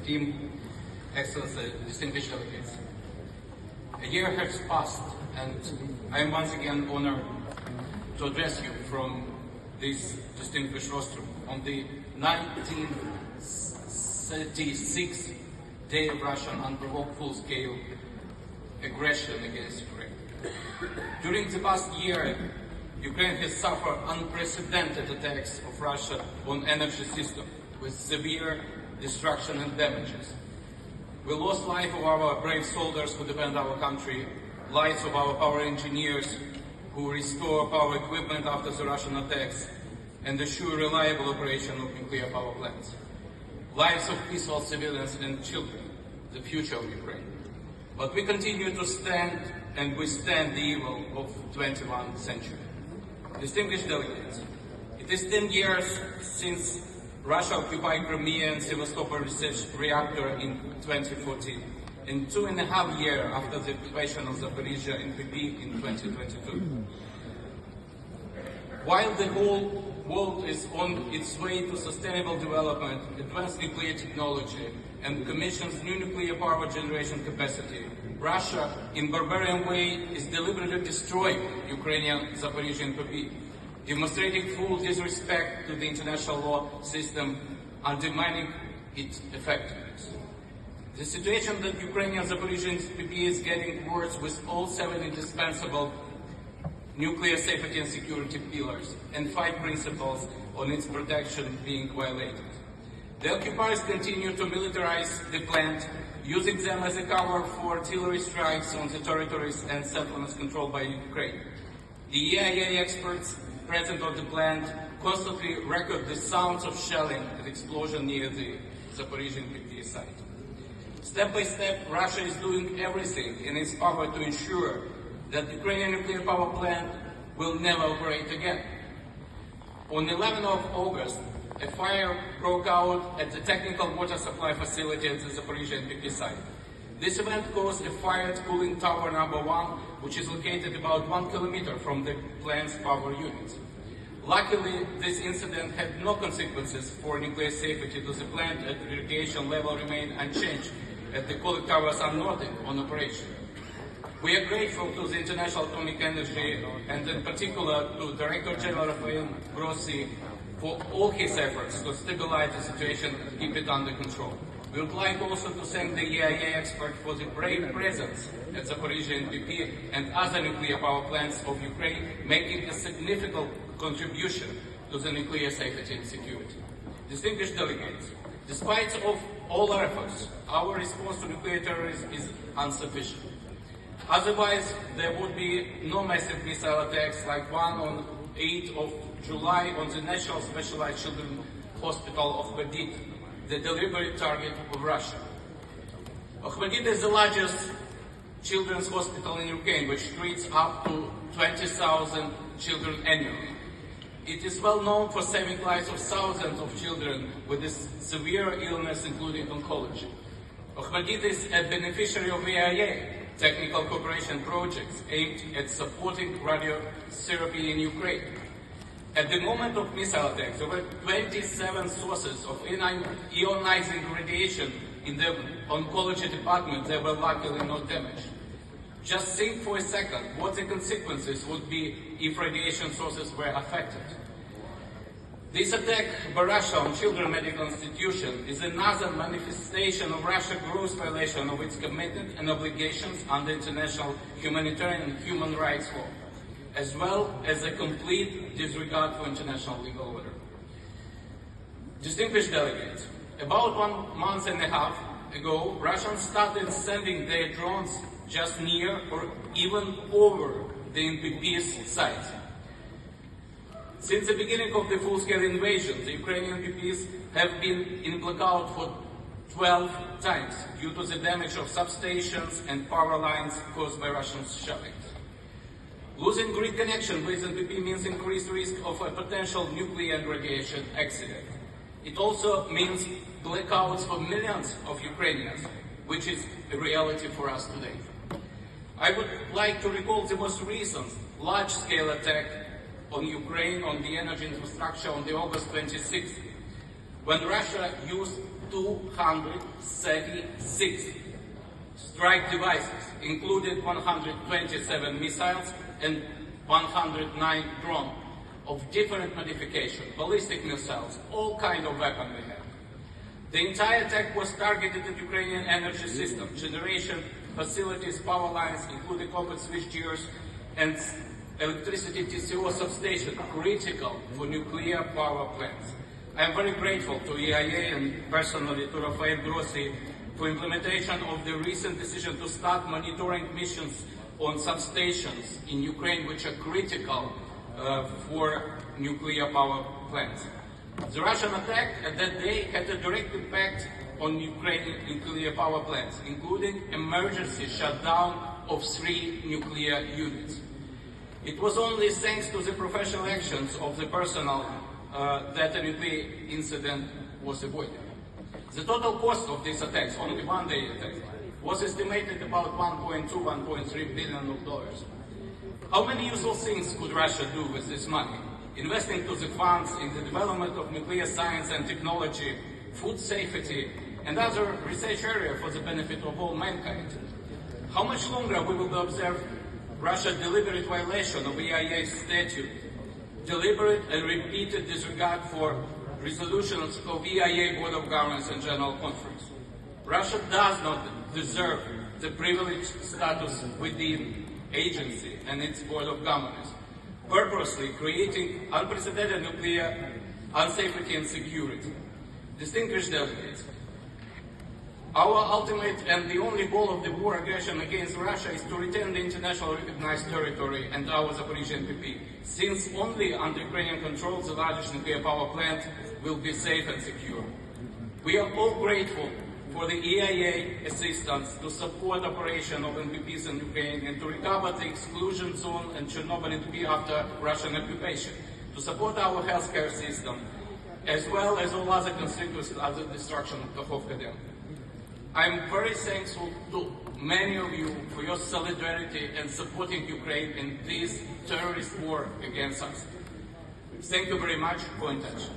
team, Excellency, distinguished delegates. A year has passed, and I am once again honored to address you from this distinguished rostrum on the 1936th day of Russian unprovoked full-scale aggression against Ukraine. During the past year, Ukraine has suffered unprecedented attacks of Russia on energy system with severe destruction and damages. We lost life of our brave soldiers who defend our country, lives of our power engineers who restore power equipment after the Russian attacks and assure reliable operation of nuclear power plants. Lives of peaceful civilians and children, the future of Ukraine. But we continue to stand and withstand the evil of 21st century. Distinguished delegates, it is 10 years since Russia occupied Crimea and Sevastopol research reactor in 2014, and 2.5 years after the occupation of Zaporizhzhia and PP in 2022. While the whole world is on its way to sustainable development, advanced nuclear technology, and commissions new nuclear power generation capacity, Russia, in barbarian way, is deliberately destroying Ukrainian Zaporizhzhia and PP, demonstrating full disrespect to the international law system, undermining its effectiveness. The situation that Ukrainian Zaporizhzhia and PP is getting worse with all 7 indispensable nuclear safety and security pillars and 5 principles on its protection being violated. The occupiers continue to militarize the plant, using them as a cover for artillery strikes on the territories and settlements controlled by Ukraine. The EIA experts present on the plant constantly record the sounds of shelling and explosion near the Zaporizhzhia PP site. Step by step, Russia is doing everything in its power to ensure that the Ukrainian nuclear power plant will never operate again. On 11th of August, a fire broke out at the technical water supply facility at the Zaporizhzhia PP site. This event caused a fire at cooling tower number 1, which is located about 1 kilometer from the plant's power units. Luckily, this incident had no consequences for nuclear safety to the plant, as the radiation level remained unchanged, as the cooling towers are not on operation. We are grateful to the International Atomic Energy and in particular to Director General Rafael Grossi for all his efforts to stabilize the situation and keep it under control. We would like also to thank the EIA expert for the brave presence at Zaporizhzhia and PP and other nuclear power plants of Ukraine, making a significant contribution to the nuclear safety and security. Distinguished delegates, despite of all our efforts, our response to nuclear terrorism is insufficient. Otherwise, there would be no massive missile attacks like one on 8th of July on the National Specialized Children's Hospital of Okupazію, the deliberate target of Russia. Okupazію is the largest children's hospital in Ukraine, which treats up to 20,000 children annually. It is well known for saving lives of thousands of children with this severe illness, including oncology. Okupaziju is a beneficiary of EIA, technical cooperation projects aimed at supporting radiotherapy in Ukraine. At the moment of missile attacks, there were 27 sources of ionizing radiation in the oncology department that were luckily not damaged. Just think for a second what the consequences would be if radiation sources were affected. This attack by Russia on children's medical institutions is another manifestation of Russia's gross violation of its commitment and obligations under international humanitarian and human rights law, as well as a complete disregard for international legal order. Distinguished delegates, about 1.5 months ago, Russians started sending their drones just near or even over the NPP's sites. Since the beginning of the full-scale invasion, the Ukrainian PPs have been in blackout for 12 times due to the damage of substations and power lines caused by Russian shelling. Losing grid connection with NPP means increased risk of a potential nuclear and radiation accident. It also means blackouts for millions of Ukrainians, which is a reality for us today. I would like to recall the most recent large-scale attack on Ukraine, on the energy infrastructure on the August 26th, when Russia used 236 strike devices, including 127 missiles and 109 drones of different modification, ballistic missiles, all kind of weapons we have. The entire attack was targeted at Ukrainian energy system, generation facilities, power lines, including open switchgears and electricity TCO substation, critical for nuclear power plants. I am very grateful to EIA and personally to Rafael Grossi for implementation of the recent decision to start monitoring missions on substations in Ukraine which are critical for nuclear power plants. The Russian attack at that day had a direct impact on Ukrainian nuclear power plants, including emergency shutdown of 3 nuclear units. It was only thanks to the professional actions of the personnel that a nuclear incident was avoided. The total cost of these attacks, only one-day attacks, was estimated about $1.2–1.3 billion. How many useful things could Russia do with this money? Investing to the funds in the development of nuclear science and technology, food safety, and other research areas for the benefit of all mankind. How much longer we will observe Russia's deliberate violation of EIA statute, deliberate and repeated disregard for resolutions of EIA Board of Governors and General Conference. Russia does not deserve the privileged status within agency and its Board of Governors, purposely creating unprecedented nuclear unsafety and security. Distinguished delegates, our ultimate and the only goal of the war aggression against Russia is to retain the international recognized territory and our Zaporozhye NPP, since only under Ukrainian control the largest nuclear power plant will be safe and secure. We are all grateful for the EIA assistance to support operation of NPPs in Ukraine and to recover the exclusion zone and Chernobyl NPP after Russian occupation, to support our healthcare system, as well as all other constituents of the destruction of Kakhovka Dam. I am very thankful to many of you for your solidarity and supporting Ukraine in this terrorist war against us. Thank you very much for your attention.